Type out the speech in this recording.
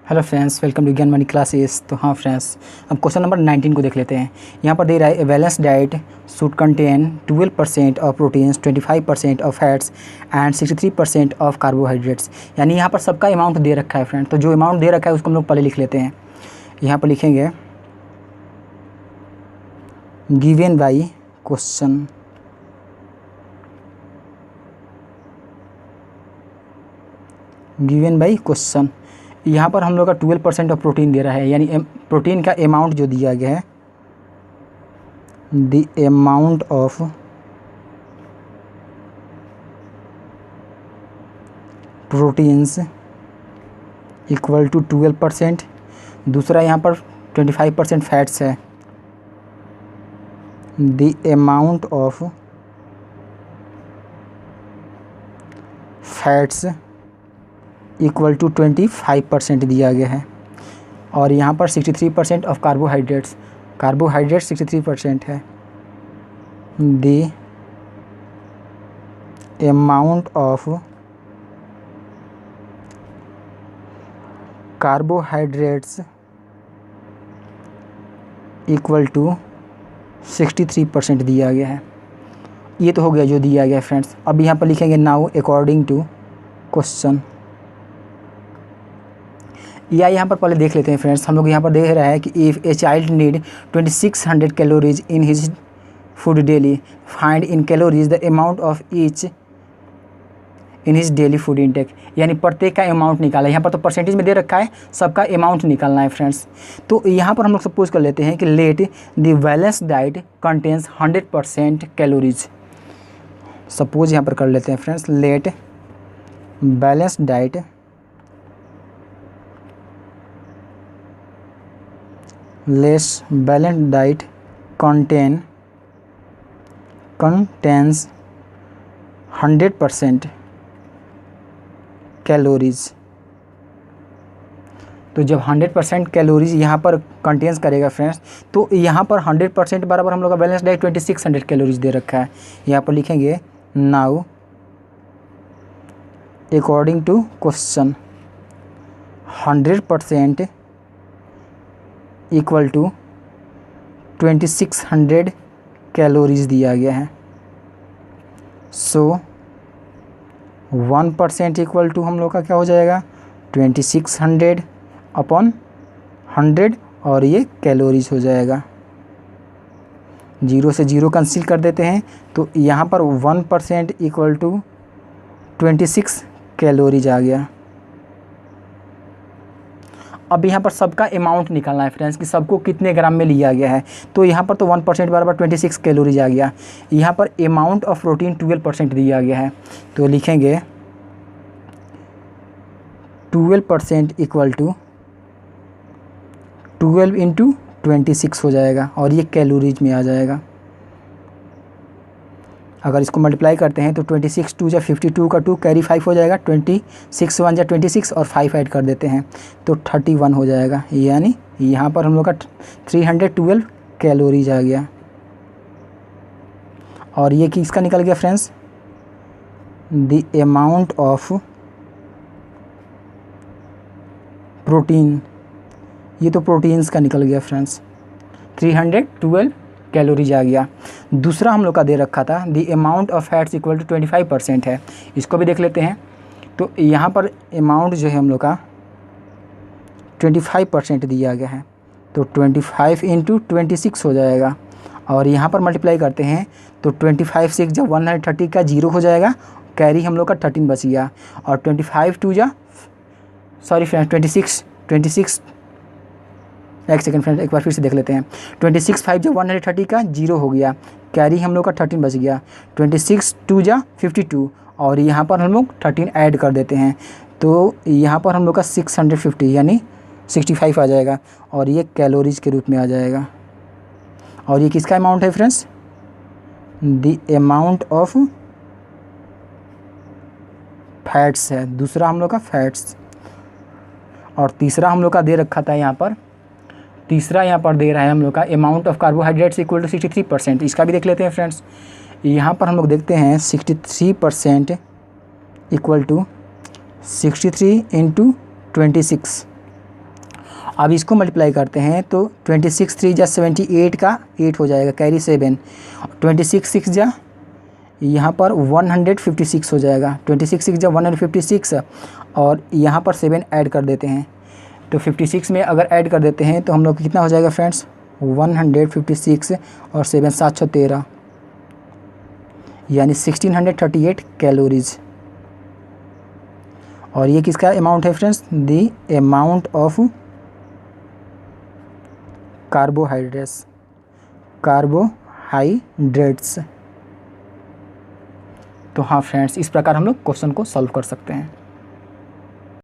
Hello friends, welcome to विज्ञान money classes. तो हाँ फ्रेंड्स, अब क्वेश्चन नंबर 19 को देख लेते हैं। यहाँ पर दे रहा है a balance diet should contain 12% of proteins, 25% of fats and 63% of carbohydrates. यानी यहाँ पर सबका अमाउंट दे रखा है फ्रेंड। तो जो अमाउंट दे रखा है उसको हम लोग पहले लिख लेते हैं। यहाँ पर लिखेंगे given by question, given by question. यहाँ पर हम लोग का 12% ऑफ प्रोटीन दे रहा है, यानी प्रोटीन का अमाउंट जो दिया गया है, the amount of proteins equal to 12%। दूसरा यहाँ पर 25% फैट्स है, the amount of fats equal to 25% दिया गया है। और यहाँ पर 63% ऑफ कार्बोहाइड्रेट्स, कार्बोहाइड्रेट 63% है, the amount of carbohydrates equal to 63% दिया गया है। ये तो हो गया जो दिया गया है फ्रेंड्स। अब यहाँ पर लिखेंगे नाउ अकॉर्डिंग टू क्वेश्चन, या यहाँ पर पहले देख लेते हैं फ्रेंड्स। हम लोग यहाँ पर देख रहा है कि if a child need 2600 calories in his food daily, find in calories the amount of each in his daily food intake. यानी प्रत्येक का अमाउंट निकाला। यहाँ पर तो परसेंटेज में दे रखा है, सबका अमाउंट निकालना है फ्रेंड्स। तो यहाँ पर हम लोग सपोज कर लेते हैं कि let the balance diet contains 100% calories. Suppose यहाँ पर कर लेते हैं friends, let balance diet balance diet contains 100% calories. तो जब 100% कैलोरीज यहाँ पर कंटेन्स करेगा फ्रेंड्स, तो यहाँ पर 100% बराबर हम लोग का बैलेंस डाइट 2600 कैलोरीज दे रखा है। यहाँ पर लिखेंगे now according to question 100% equal to 2600 calories दिया गया है। सो 1% इक्वल टू हम लोग का क्या हो जाएगा, 2600 अपॉन 100, और ये कैलोरीज हो जाएगा। 0 से 0 कैंसिल कर देते हैं, तो यहाँ पर 1% इक्वल टू 26 कैलोरीज आ गया। अब यहाँ पर सबका अमाउंट निकालना है फ्रेंड्स कि सबको कितने ग्राम में लिया गया है। तो यहाँ पर तो 1% बराबर 26 कैलोरीज आ गया। यहाँ पर अमाउंट ऑफ प्रोटीन 12% दिया गया है, तो लिखेंगे 12% इक्वल टू 12 इंटू 26 हो जाएगा, और ये कैलोरीज में आ जाएगा। अगर इसको मल्टीप्लाई करते हैं तो 26 2 या 52 का 2 कैरी 5 हो जाएगा, 26 1 या 26 और 5 ऐड कर देते हैं तो 31 हो जाएगा। यानी यहाँ पर हम लोग का 312 कैलोरीज आ गया। और ये किसका निकल गया friends, the amount of protein. ये तो प्रोटीन्स का निकल गया फ्रेंड्स, 312 कैलोरीज आ गया। दूसरा हम लोग का दे रखा था the amount of fats equal to 25% है। इसको भी देख लेते हैं। तो यहाँ पर अमाउंट जो है हम लोग का 25% दिया गया है, तो 25 इंटू 26 हो जाएगा। और यहाँ पर मल्टीप्लाई करते हैं तो 25 से जब 130 का 0 हो जाएगा, कैरी हम लोग का 13 बच गया। और 25 2 या सॉरी फ्रेंड्स 26 एक सेकंड फ्रेंड्स, एक बार फिर से देख लेते हैं। 26 5 जब 130 का 0 हो गया, कैरी हम लोग का 13 बच गया। 26 2 या 52, और यहाँ पर हम लोग 13 ऐड कर देते हैं, तो यहाँ पर हम लोग का 650 यानी 65 आ जाएगा, और ये कैलोरीज के रूप में आ जाएगा। और ये किसका अमाउंट है friends, the amount of fats है। दूसरा हम लोग का फैट्स। और तीसरा हम लोग का दे रखा था यहाँ पर, तीसरा यहाँ पर दे रहा है हम लोग का amount of carbohydrates equal to 63%। इसका भी देख लेते हैं फ्रेंड्स। यहाँ पर हम लोग देखते हैं 63% इक्वल टू 63 इंटू 26 अब इसको मल्टीप्लाई करते हैं तो 26 3 जा 78 का 8 हो जाएगा, कैरी 7, 26 6 जा यहाँ पर 156 हो जाएगा, 26 6 जा 156 और यहाँ पर 7 ऐड कर देते हैं। तो 56 में अगर ऐड कर देते हैं तो हम लोग कितना हो जाएगा फ्रेंड्स, 156 और 7 7 6 13 यानी 1638 कैलोरीज। और ये किसका अमाउंट है friends, the amount of carbohydrates. तो हाँ फ्रेंड्स, इस प्रकार हम लोग क्वेश्चन को सॉल्व कर सकते हैं।